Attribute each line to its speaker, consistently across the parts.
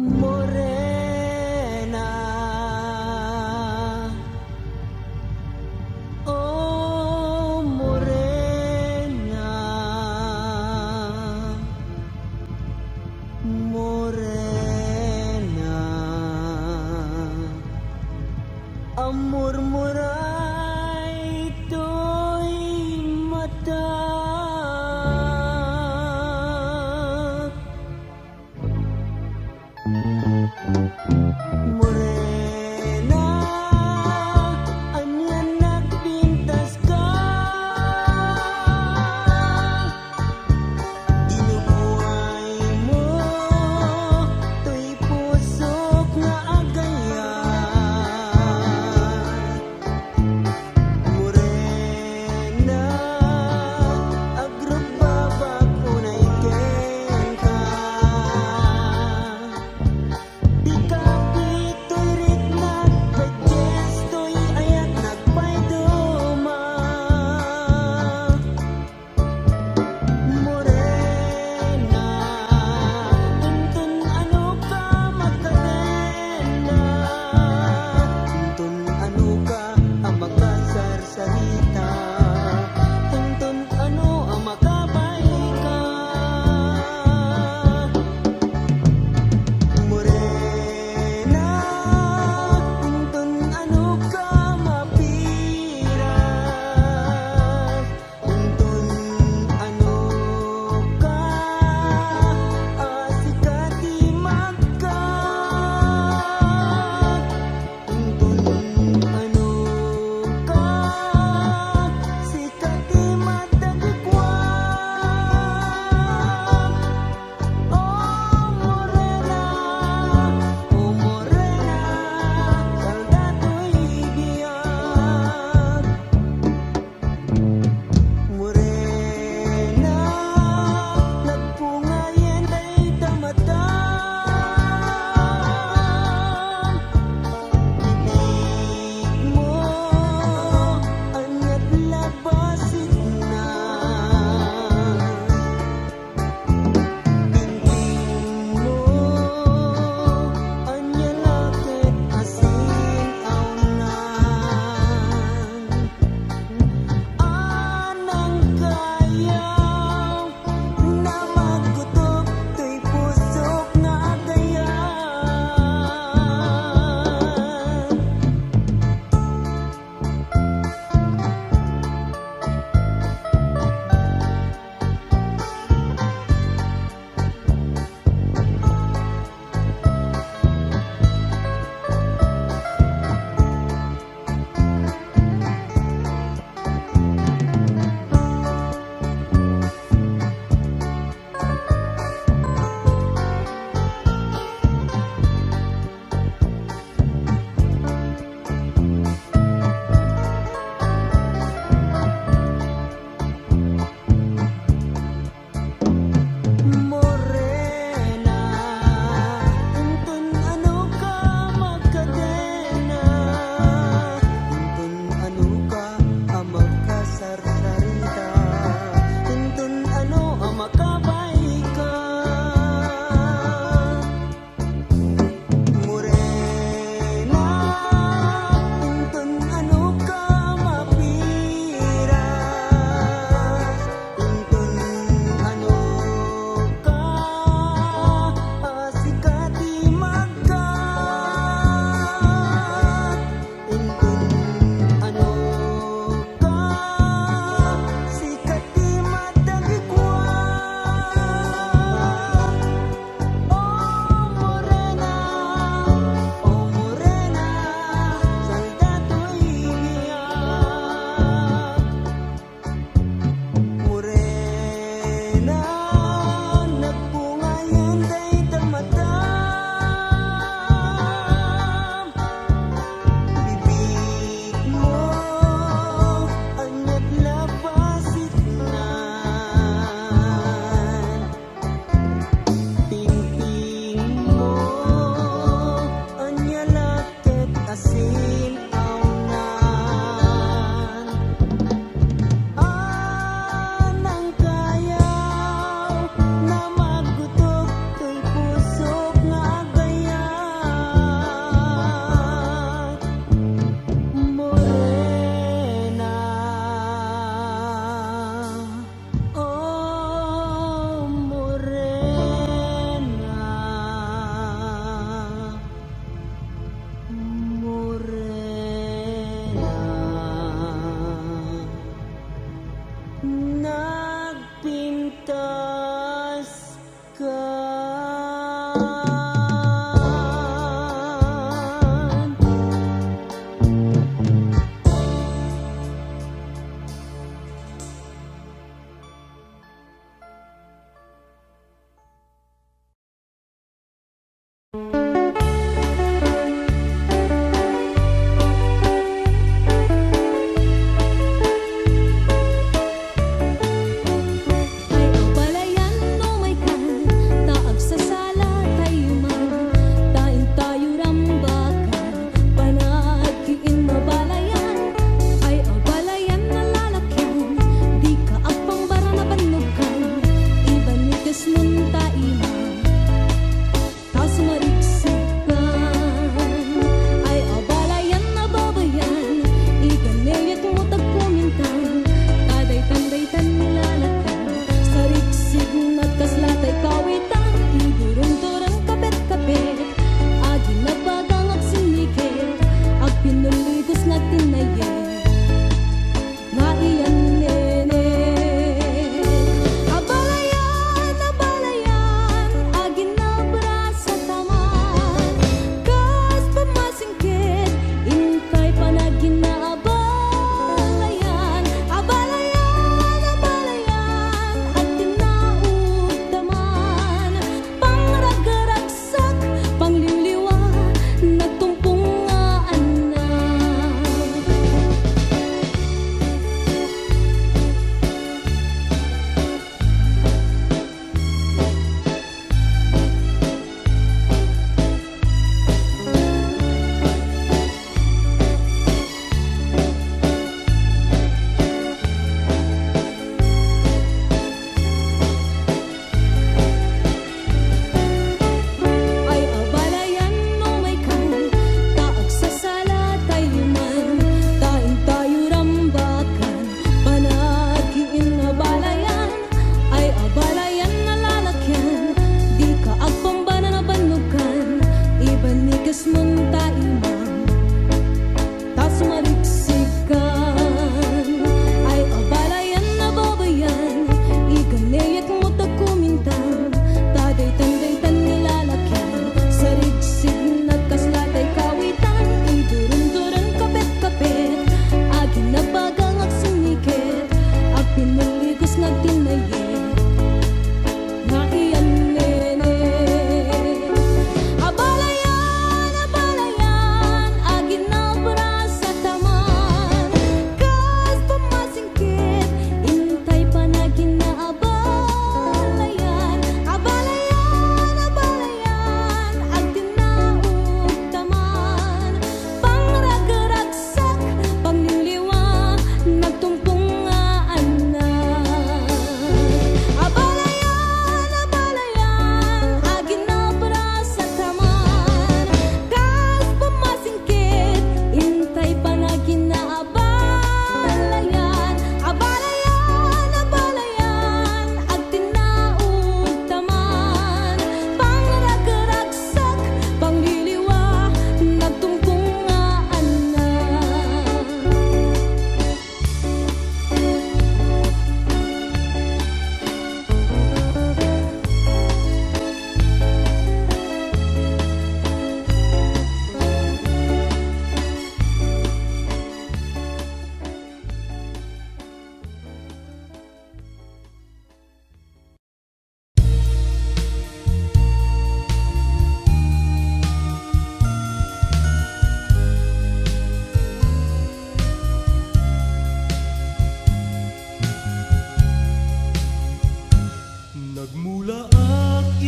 Speaker 1: Morena, oh morena, morena, ang murmuray ito'y mata. Morena, anyan nagpintas ka, ginubuhay mo, to'y pusok nga agayan.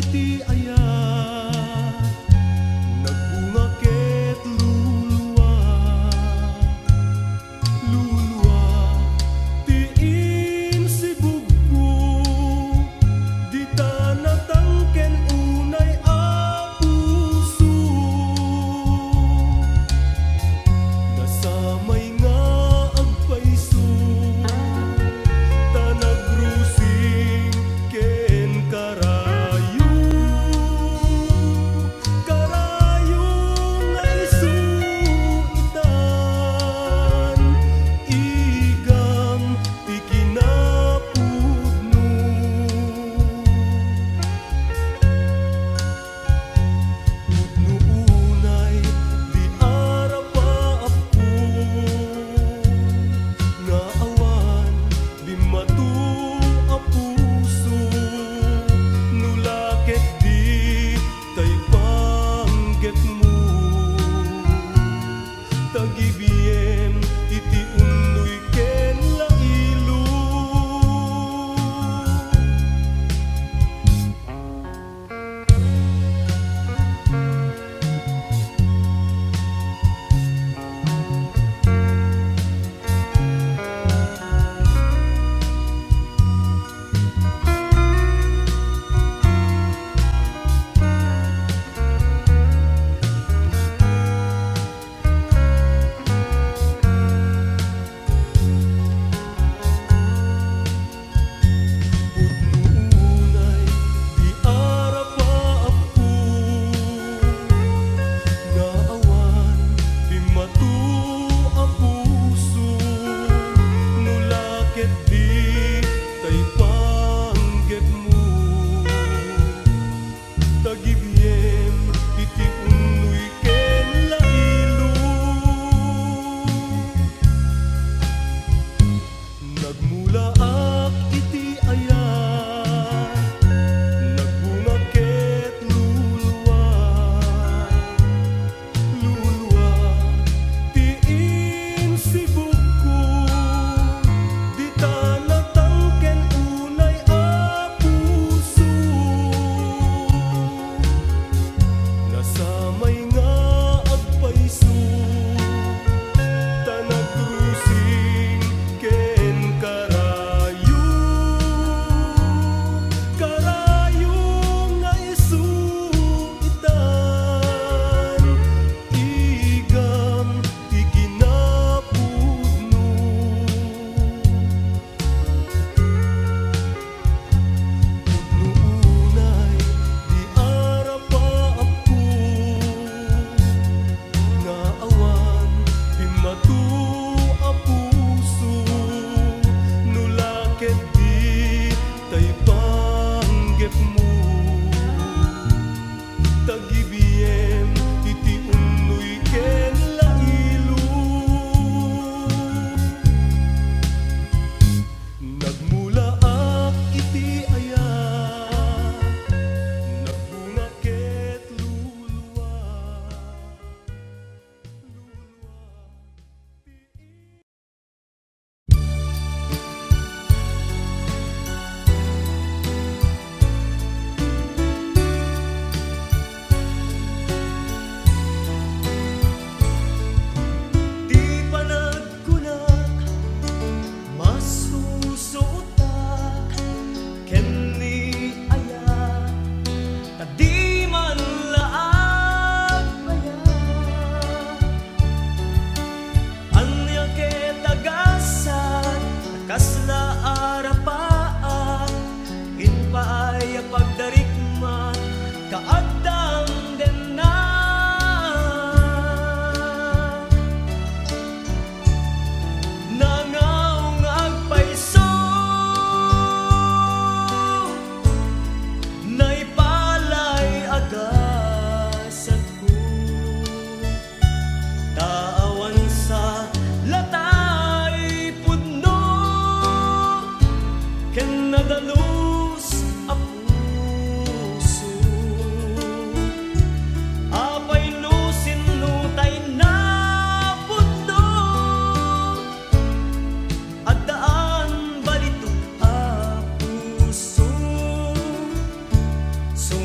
Speaker 2: iti aya nagbunga ket luluwa luluwa tiin si bugko di ta natangken unay a puso nasamay nga agpaiso ta nagrusing ken karayo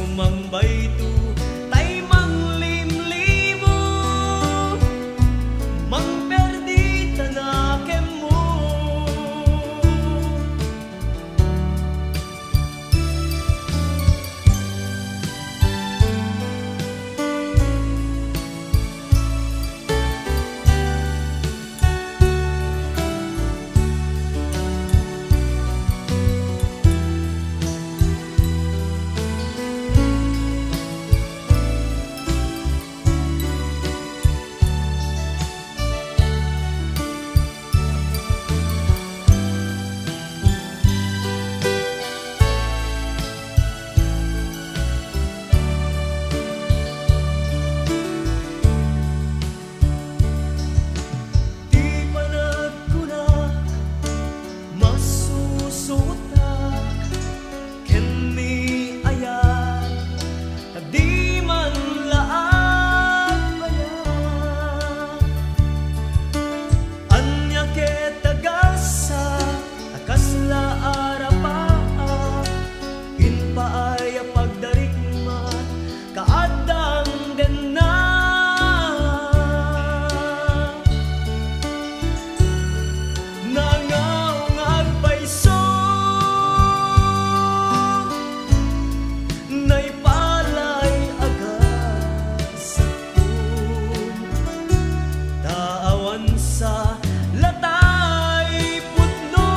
Speaker 3: Sumambay tu tay manglimlimo, mangperdi tanakem mo. Sa latay putno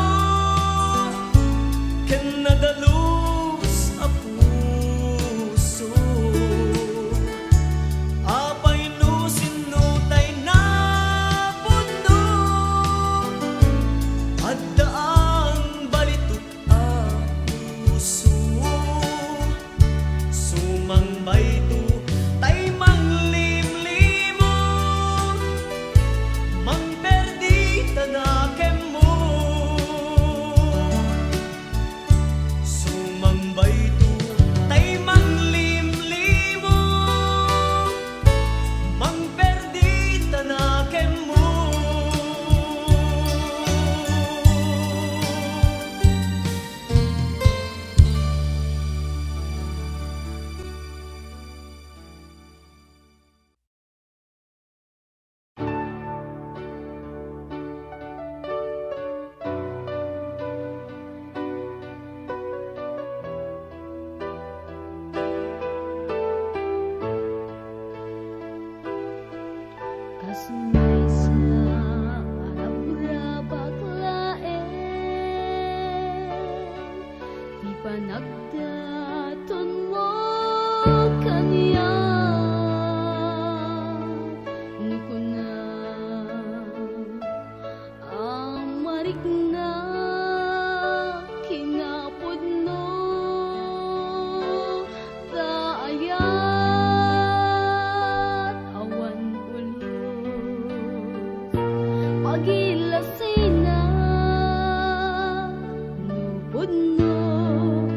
Speaker 3: ken nadalus a puso, apay no sinutay na putno adda ang balituk a puso. Sumambay tu tay manglimlimo, mangperdi tanakem mo. Sumambay tu tay manglimlimo, mangperdi tanakem mo.
Speaker 4: Kasumay sa arabura baklaen, di pa nagdaton mo kaniya. Nuko na ang marikna kinapod no daayat awan pagilasina nupod no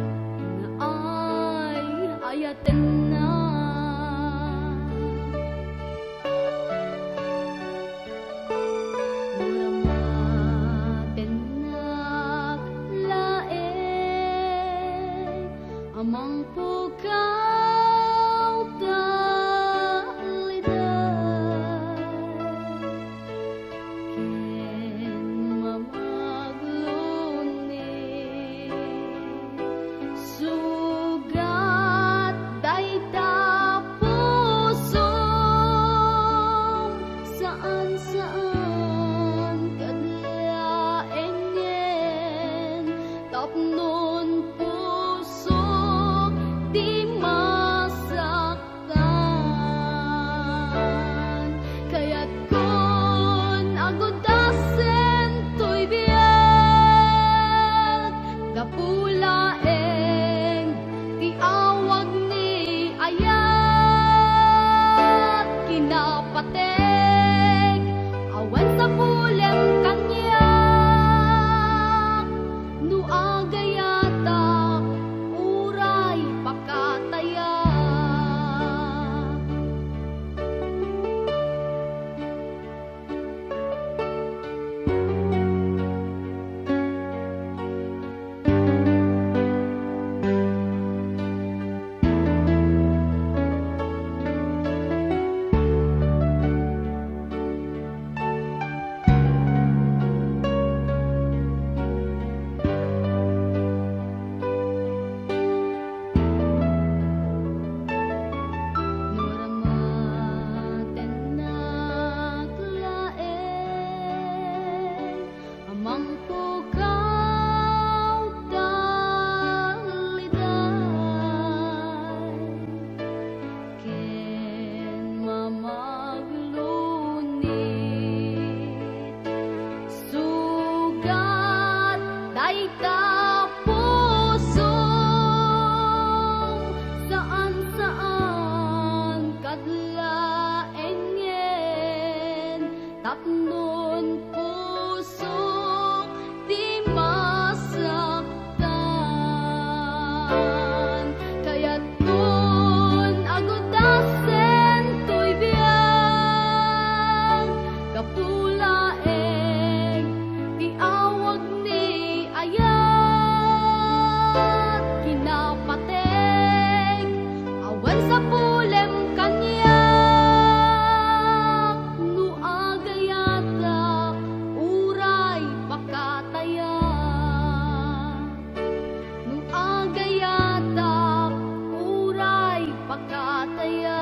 Speaker 4: na ay ayaten na. Muramaten na lae amang pukaw daliday ken mamagluni sugat dayday Mansapulem kanya nu agayata uray pakataya nu agayata uray pakataya.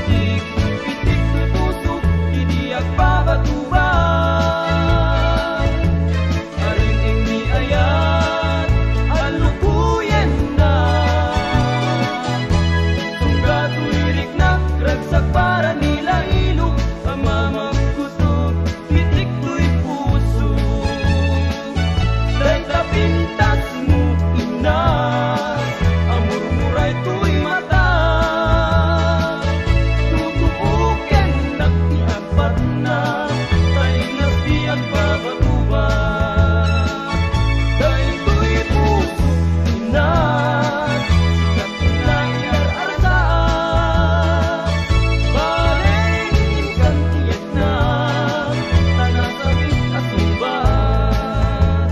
Speaker 3: Pitik-pitik tusok, titiyak babatuban. Aring ni ayat, alukuyan na. Tungga tulirik na, ragsak para nila ilog. Amamang kusog, pitik to'y puso. Dahil tapintas mo ina, amurmuray to'y mata. Tutubukin nagtiagpat na, tayo nasbiyag babatuban. Dahil to'y puso ina, sikat na iararasaan. Baleng kantiyak na, tanasabing asumban.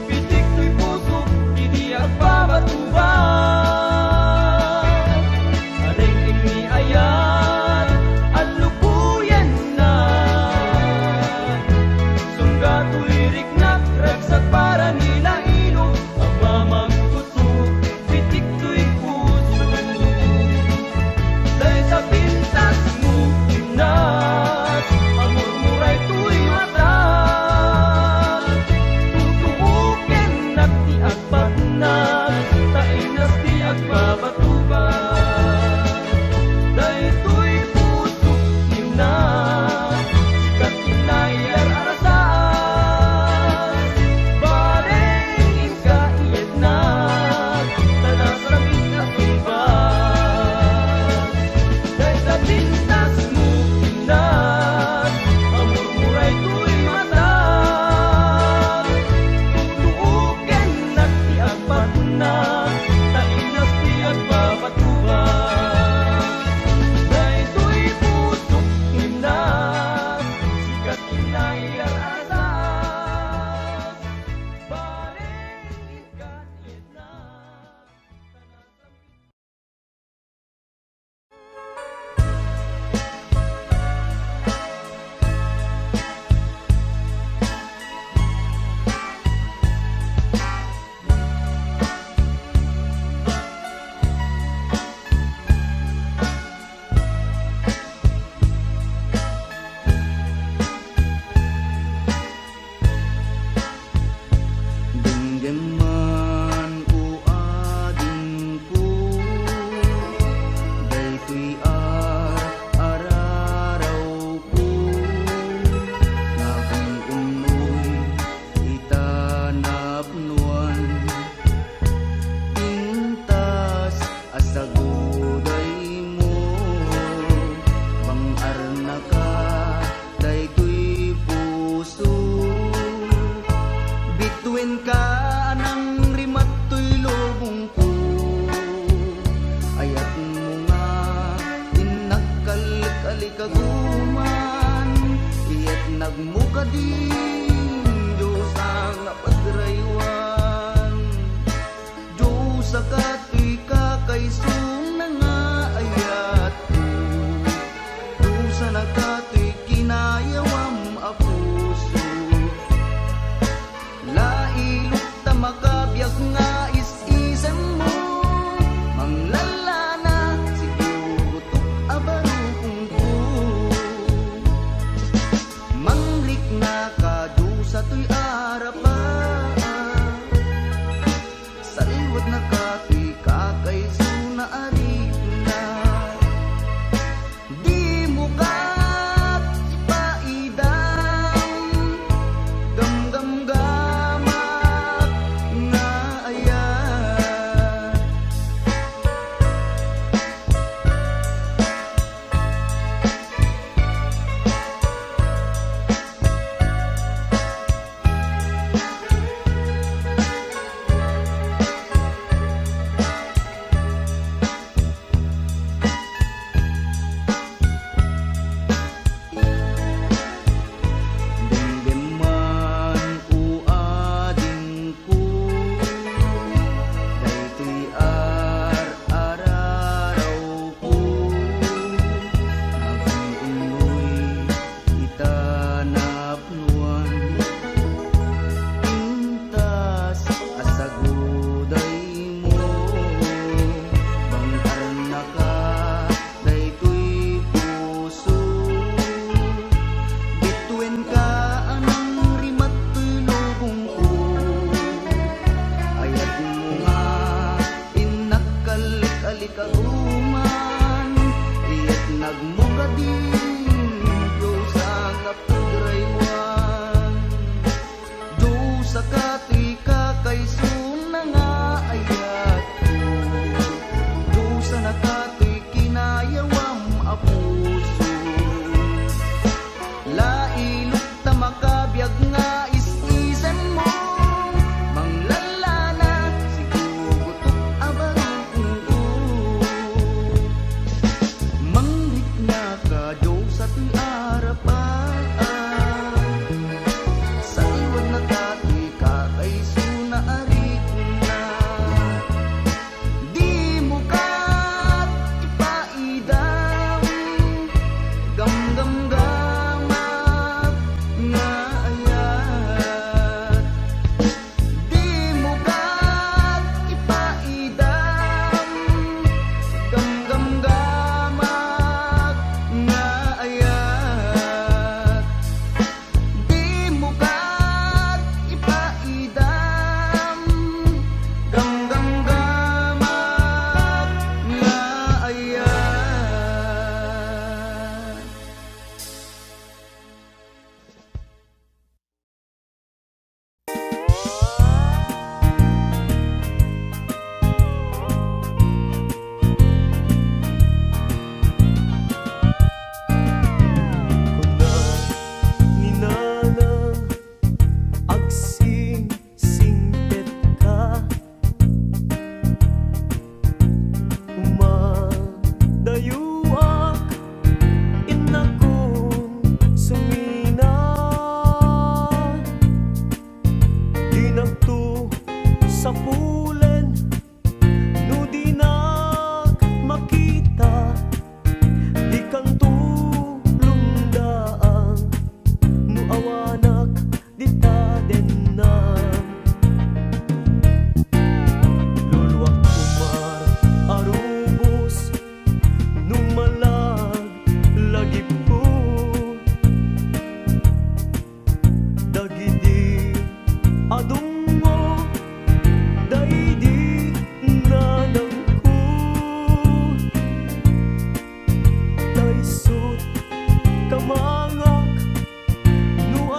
Speaker 3: Pitik to'y puso, titiyak babatuban. Aring ni ayat, alukuyan na. Sungga tulirik na, ragsak para nila ilog. Amamang kusog, pitik to'y puso. Dahil sa pintas mo inas, amurmuray to'y mata. Tutubukin nagtiagpat na, tainas tiag babatuban. Dahil to'y puso inas, sikat inayar arasaan. Baleng kaiyad na, tanasarabing asumban. Dahil sa pintas mo inas, amurmuray to'y mata. Tutubukin nagtiagpat na, tainas tiag babatuban. Dahil to'y puso inas, sikat inayar arasaan. Baleng kaiyad na,
Speaker 1: Denggeman ku adingku, daytoy ararauku. Nagiunoy itanapnuan, pintas asaguday mo. Bangarna ka, daytoy puso. Bituin ka ng rimat to'y lubong ko. Ayat mo nga inagkalkalikaguman. Iyat nagmuka din Diyos ang napadraywan. Diyos sa kato'y kakaisong na nga ayat ko. Diyos sa nakato'y kinayawam apuso. Lailok ta makabiyag nga is-isem mo. Manglalana siguro to abarukong ko.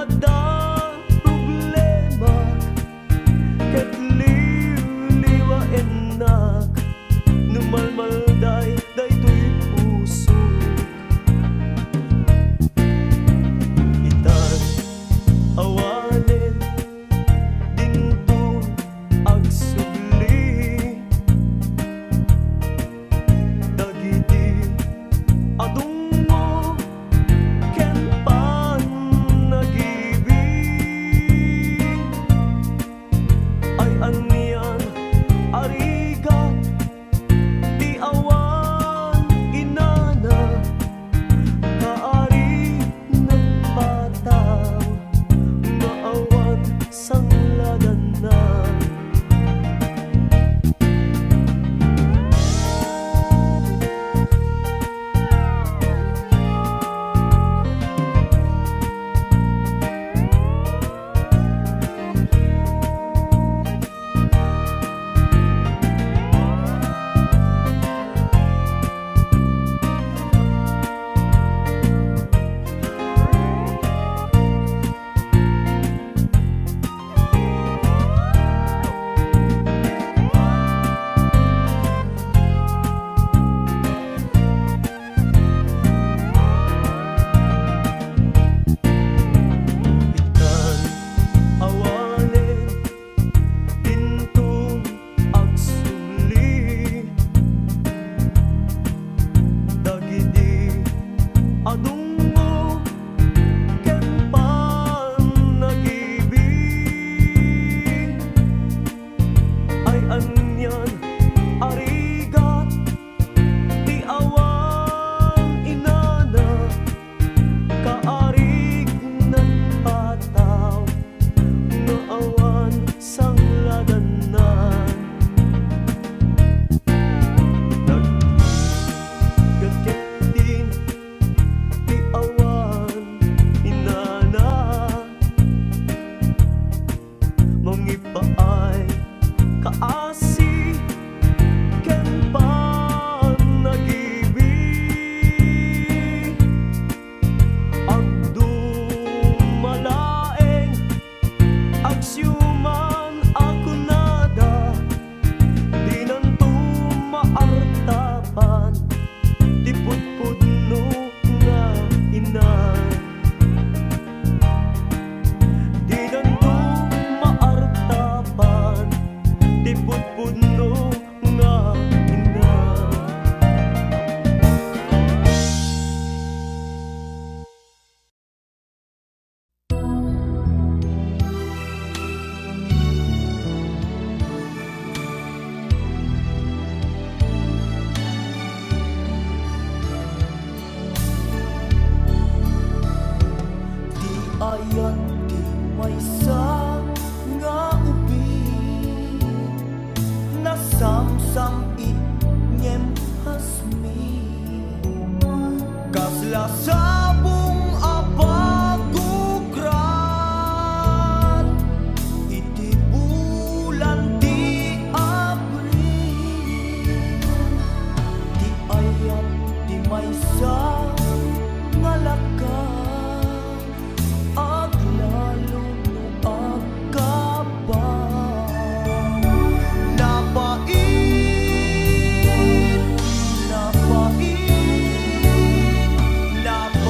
Speaker 2: kada problema ket liwa enak numalmalday daytoy puso itan awanen dinto agsubli dagiti adungo ken panagibig ay anian arigat di awan inana kaari nagpataw maawan sangladan na adungo ken panagibig ay anyan arigat di awan inana kaarig ng pataw nga awan sangladanan naggaketin di awan inana mangipaay kaasi ken panagibig agdumalaeng agsyuman ako nada di nanto maartapan di pudpudno nga ina di nanto maartapan di pudpudno nga ina di ayat di maysa nga ubing nasamsam it ngem hasmi kasla sabong apagugrat iti bulan di abril di ayat di maysa nga laka aglalo no agkabang napait napait napait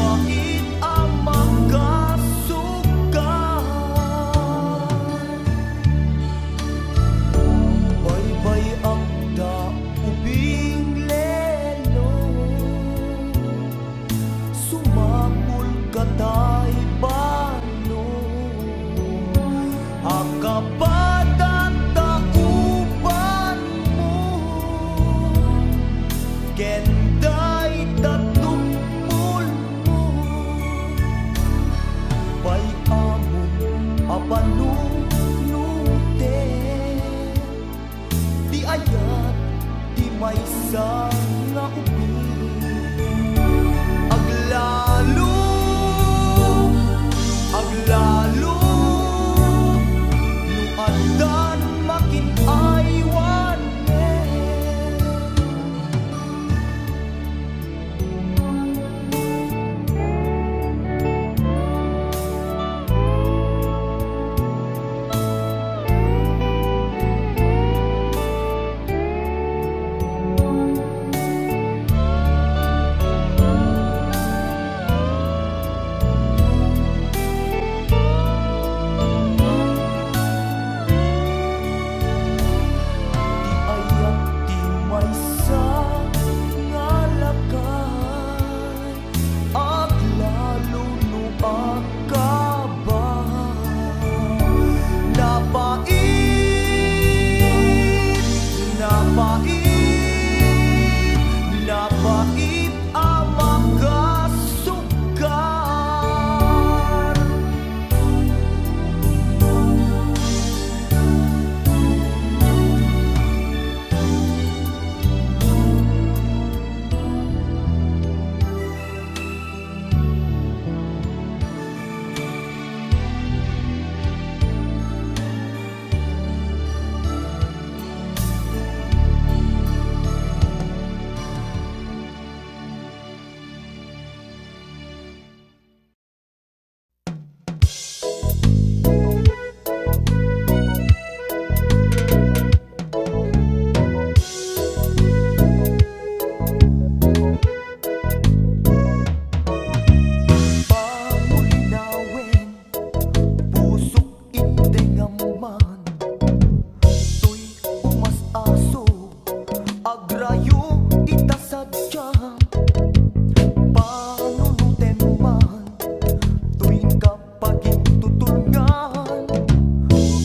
Speaker 2: pagintutulngan.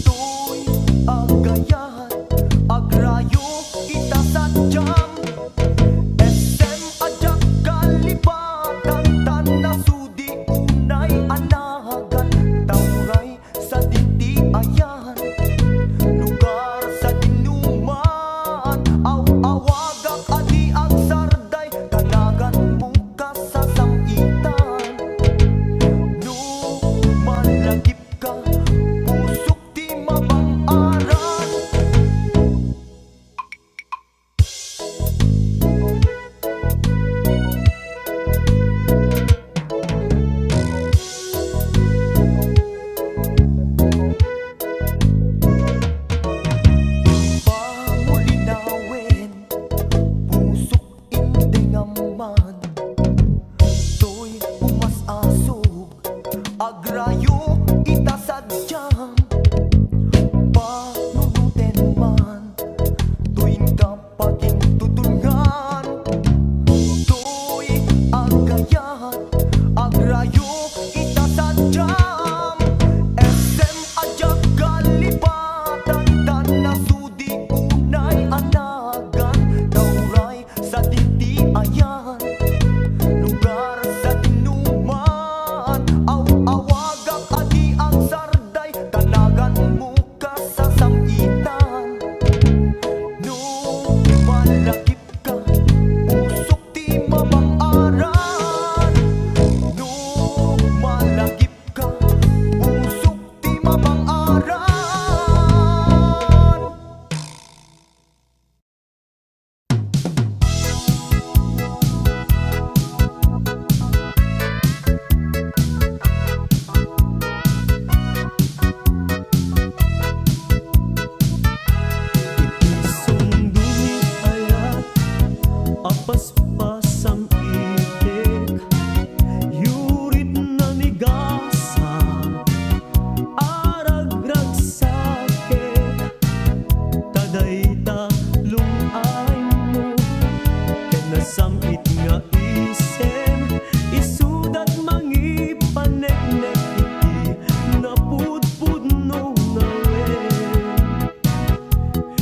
Speaker 2: To'y agayat, agrayo, itasadyang SM ajak kalipatan, tanasudi unay anagan. Tauray sa dinti ayan, lugar sa dinuman. Aw-awagak adi ang sarday, kanagan mo ka sa sangitan. No malagip ka, pusok di mabang-aran. Pamulinawin, pusok indingaman. To'y umasasog, agrayo, itasadyang panunuten man. To'y kapagintutulngan. To'y agayat, agrayo, itasadyang SM ajak kalipatan, tanasudi unay anagan. Tauray sa dinti ayan, lugar sa dinuman. Aw-awagak adi ang sarday, kanagan mo ka sa sangitan. No malagip ka, pusok di mabang-aran. No malagip ka, pusok di mabang-aran. Sundungit ayat, apas-pasang itik, yurit na nigasa, aragrag sakit. Tadayta lumay mo, kanasamit nga isem, isudat mangipaneknek iti, napudpudno ngawen.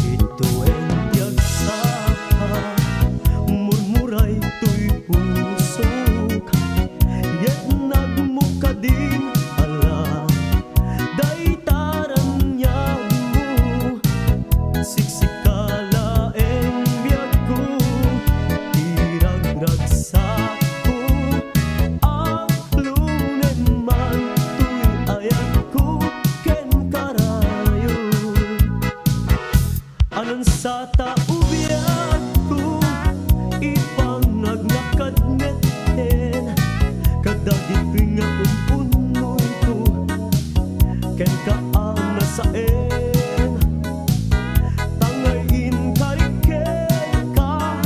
Speaker 2: Ito entyag saka, murmuray to'y pusok, yet nagmuka din ala, daytaran niyag mo. Siksikala en biyag ko, iragrag sako, aklunen man to'y ayat ko ken karayo. Anon sa taubian ko, ipangagnakadngeten, kadagit nga umpunoy ko, ken kaan nasaen. Tangayin kariken ka,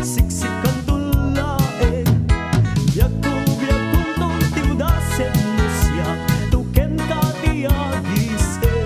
Speaker 2: siksikan tulaen. Biyag kong tong tiudasen mo siya, tuken ka tiyagisen.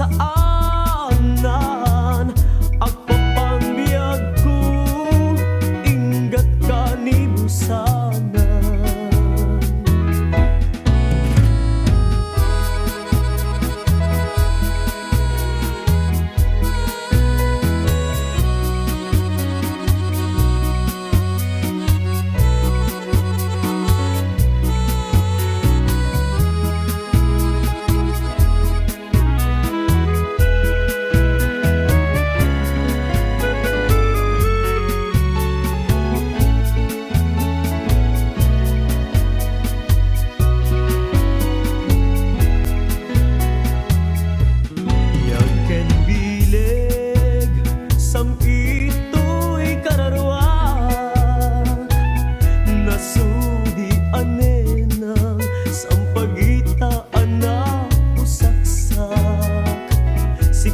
Speaker 2: saanan agpapangbiag ko inggat kanibusanan.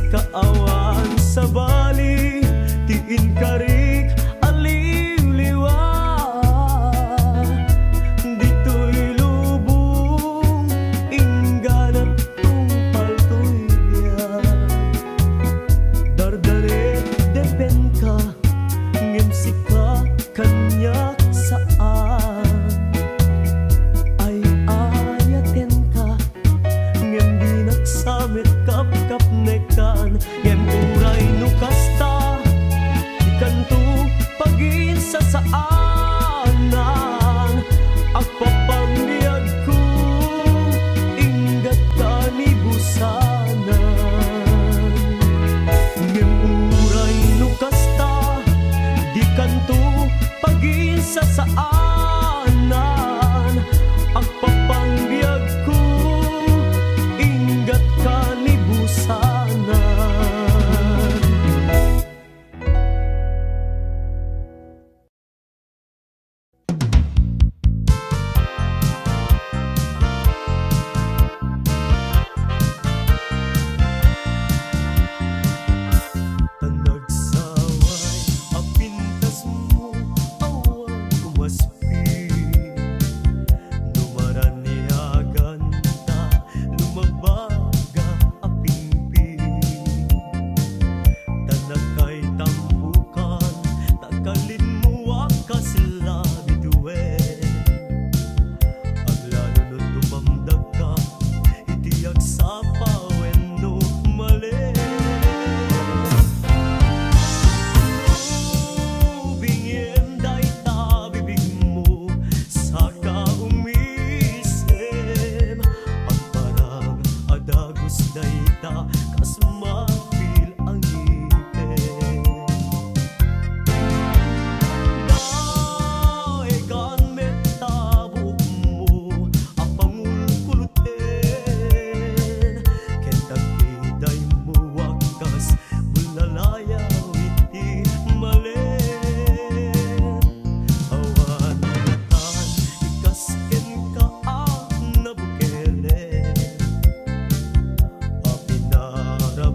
Speaker 2: Kaawan sa bali, tiin karik aliw-liwa. Dito'y lubong, ingganat tungpal-to'y biyak. Dardare depen ka, ngimsi ka kanyak saan. Ay ayaten ka, ngem di nagsamit kap-kap nekan. Ngem uray no kasta, ikanto pagin sa saanan. Agpapangbiag ko, inggat kanibusanan. Ngem uray no kasta, di kanto pagin sa saanan. Agpapangbiag ko, inggat kanibusanan. Tanagsaway, apintas mo, awan kumaspi. Numaraniagan ta, lumabaga apingpi. Tanagkay tampukan, tagalin mo wakas labiduwe. Aglalo no tumamdag ka, itiyag sa pawendo mali. Bingin day ta bibig mo, saka umisem. Pagparang adagos day ta, kas mapil ang ngipin. Daegan met tabok mo, apangulkulutin. Kentagkiday mo wakas, bulalayaw iti mali. Awan kan, ikasken ka ang nabukele. Apinara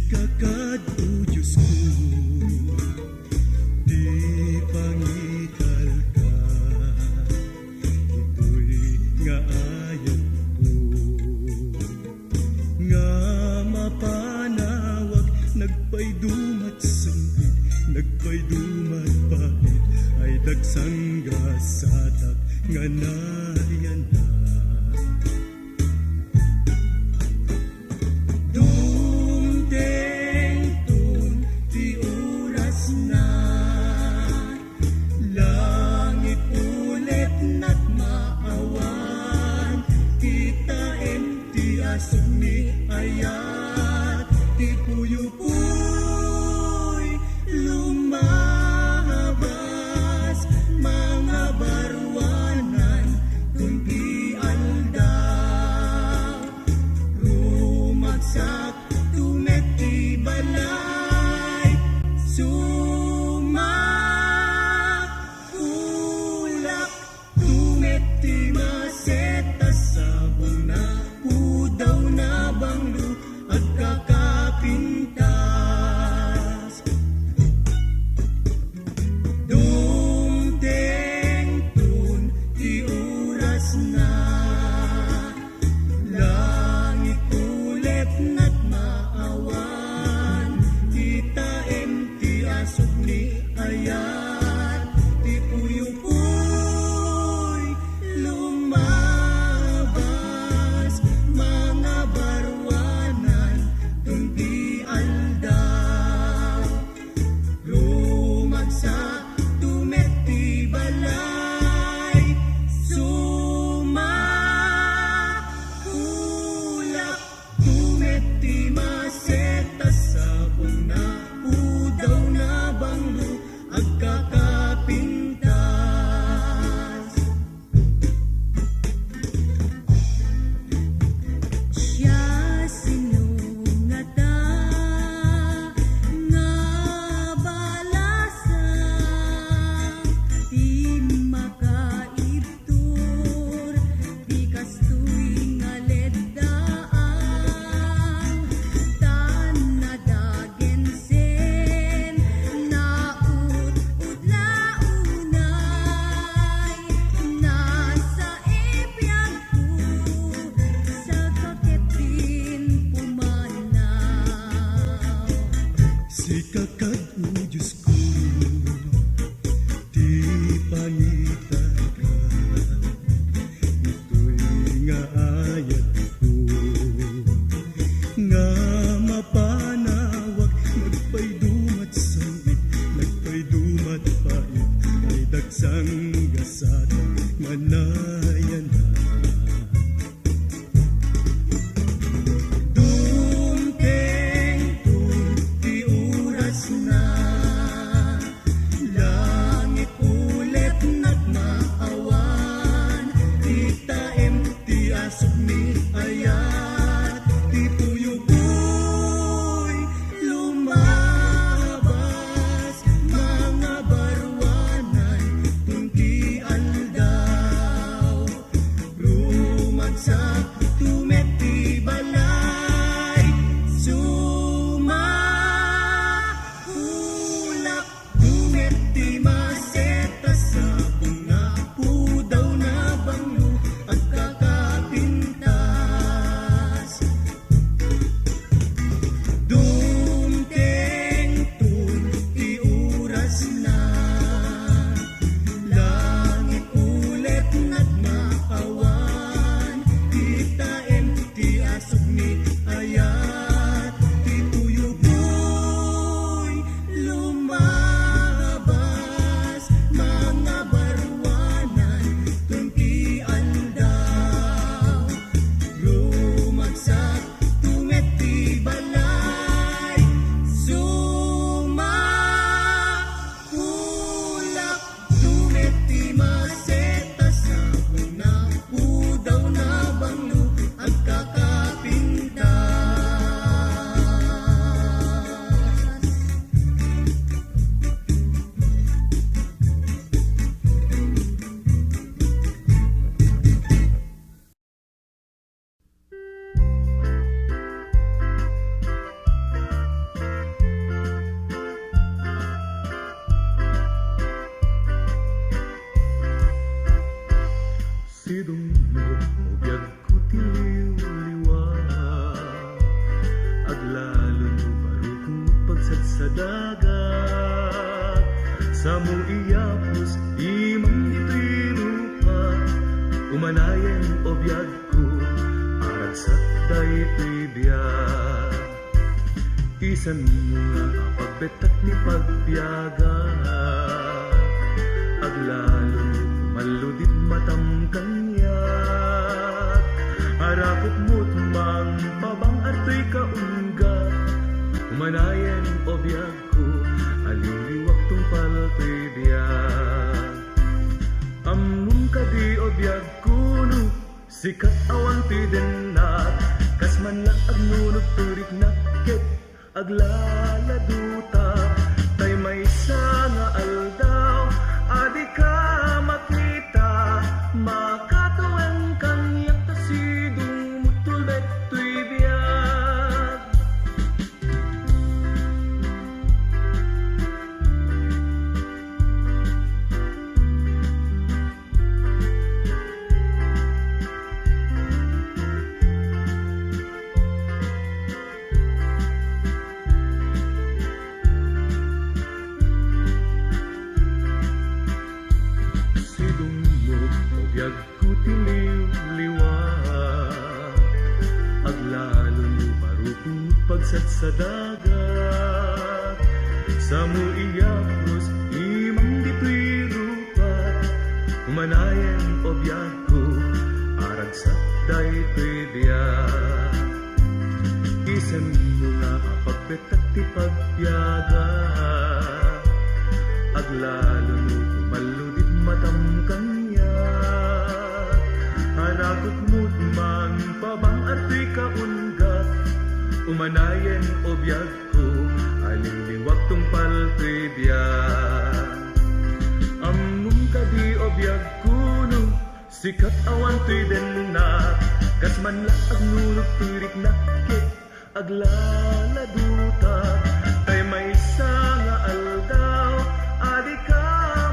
Speaker 2: kakad o Diyos ko, di pangital ka. Ito'y nga ayat ko, nga mapanawag, nagpaydumat sangit, nagpaydumat pahit, ay dagsangga satak nga nayan na. Dumteng tun ti oras na, langit ulit na't maawan, kita ti asog ni ayat, ti puyo-puy lumabas, mga barwanan kundi aldaw, rumagsak tumeti balay, sumakulak tumeti maseta sabong na udaw na banglo at kakapintas. Dumteng tun ti oras na, langit ulit na't maawan, kita ti asog ni ayat, ti puyo-puy lumabas, mga barwanan kundi aldaw, rumagsak tumeti balay, sumakulak tumeti maseta sabong na udaw na banglo agkakapintas. Siya sinungata nga balasang di makaibtur, di kastoy nga leddaang tanadagen sen, naut-udlaunay, nasa ipyag ko sa kaketin pumanaw. Si kakad o Diyos ko, di pangitan ka. Ito'y nga ayat ko, nga mapanawag, nagpaydumat sangit, nagpaydumat pait, ay dagsang gasada nga nayan na. Dumteng tun ti oras na, sa dagat. Sa mo iyapos imang ditirupa, umanayan o biyag ko arag sa daytoy biyag. Isan mo nga pagbetak ni pagbiyaga, aglalon maludit matam kanyak. Arakot mo't mang pabang arto'y kaungga, umanayan o biyag ko aliliwak tong palto'y biyag. Amun ka di o biyag kuno, sikat awan ti denat, kas man lang agnunod turik nakit aglaladuta. Tay may nga aldaw adi ka makita, makatuwang kanyak tasidong mutulbet tuy biyag. Biyag ko tiliw-liwag, aglalon marupong pagsat sa dagat. Sa mo iyapos imang dito'y rupat, umanayan o biyag ko arag sa daytoy biyag. Isan mo nga pagbetak ti pagbiyaga, aglalon maludit matam kanyak. Haragot mo't mang pabang arto'y kaunggat, umanayan o biyag ko aliliwak tong palto'y biyag. Amum ka di o biyag kuno, sikat awan to'y denat, kas man la agnulog turik nakit aglaladuta. Tay may nga aldaw adi ka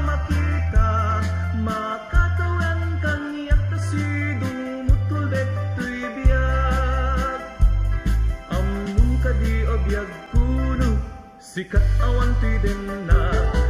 Speaker 2: makita, makatuwang kanyak tasidong mutulbet tuy biyag. Amun ka di o biyag kuno, sikat awan tuy denat,